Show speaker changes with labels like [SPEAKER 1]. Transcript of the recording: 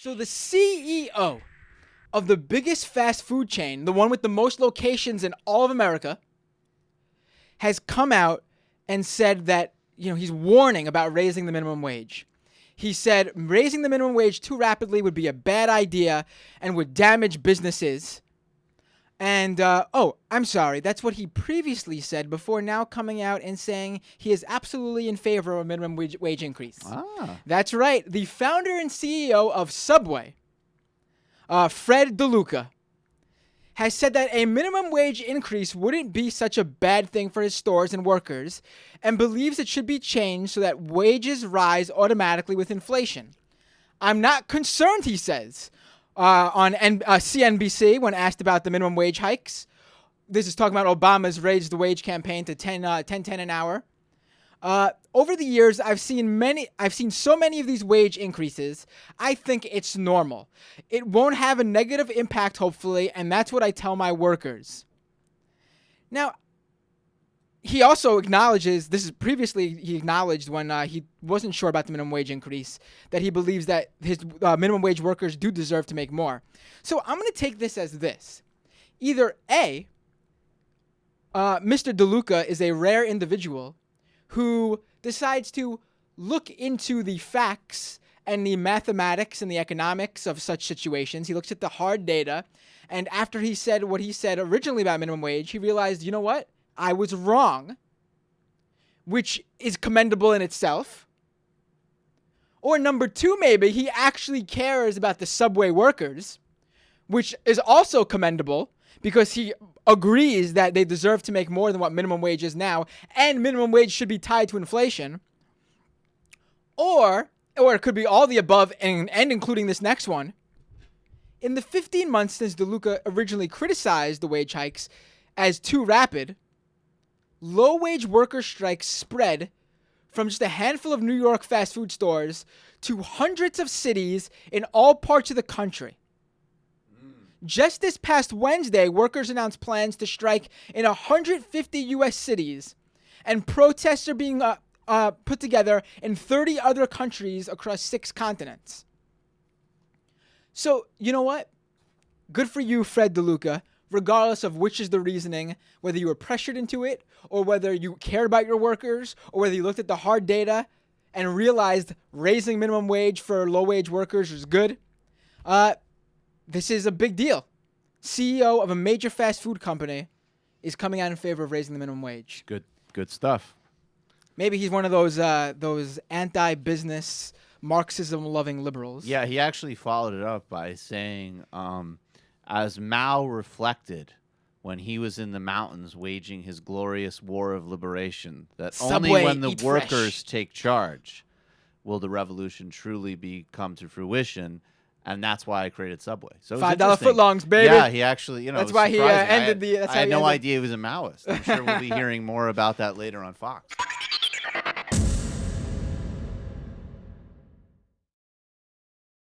[SPEAKER 1] So the CEO of the biggest fast food chain, the one with the most locations in all of America, has come out and said that, he's warning about raising the minimum wage. He said raising the minimum wage too rapidly would be a bad idea and would damage businesses. And, I'm sorry, that's what he previously said before now coming out and saying he is absolutely in favor of a minimum wage increase.
[SPEAKER 2] Ah.
[SPEAKER 1] That's right. The founder and CEO of Subway, Fred DeLuca, has said that a minimum wage increase wouldn't be such a bad thing for his stores and workers and believes it should be changed so that wages rise automatically with inflation. I'm not concerned, he says, on CNBC when asked about the minimum wage hikes. This is talking about Obama's raise the wage campaign to 10 an hour. Over the years, I've seen so many of these wage increases. I think it's normal. It won't have a negative impact, hopefully, and that's what I tell my workers. Now, he also acknowledges, he acknowledged when he wasn't sure about the minimum wage increase, that he believes that his minimum wage workers do deserve to make more. So I'm going to take this as this. Either A, Mr. DeLuca is a rare individual who decides to look into the facts and the mathematics and the economics of such situations. He looks at the hard data, and after he said what he said originally about minimum wage, he realized, you know what? I was wrong, which is commendable in itself. Or number two, maybe he actually cares about the Subway workers, which is also commendable because he agrees that they deserve to make more than what minimum wage is now, and minimum wage should be tied to inflation. Or it could be all the above and including this next one. In the 15 months since DeLuca originally criticized the wage hikes as too rapid, low-wage worker strikes spread from just a handful of New York fast food stores to hundreds of cities in all parts of the country. Just this past Wednesday, workers announced plans to strike in 150 U.S. cities, and protests are being put together in 30 other countries across 6 continents. So, you know what? Good for you, Fred DeLuca, regardless of which is the reasoning, whether you were pressured into it, or whether you cared about your workers, or whether you looked at the hard data and realized raising minimum wage for low-wage workers is good. This is a big deal. CEO of a major fast food company is coming out in favor of raising the minimum wage.
[SPEAKER 2] Good stuff.
[SPEAKER 1] Maybe he's one of those anti-business, Marxism-loving liberals.
[SPEAKER 2] Yeah, he actually followed it up by saying, as Mao reflected when he was in the mountains waging his glorious war of liberation, that
[SPEAKER 1] Subway,
[SPEAKER 2] only when the
[SPEAKER 1] eat
[SPEAKER 2] workers
[SPEAKER 1] fresh.
[SPEAKER 2] take charge will the revolution truly come to fruition. And that's why I created Subway. So
[SPEAKER 1] $5 footlongs, baby.
[SPEAKER 2] Yeah, he actually,
[SPEAKER 1] That's why he ended the. That's
[SPEAKER 2] I
[SPEAKER 1] how
[SPEAKER 2] had
[SPEAKER 1] he
[SPEAKER 2] no
[SPEAKER 1] ended.
[SPEAKER 2] idea he was a Maoist. I'm sure we'll be hearing more about that later on Fox.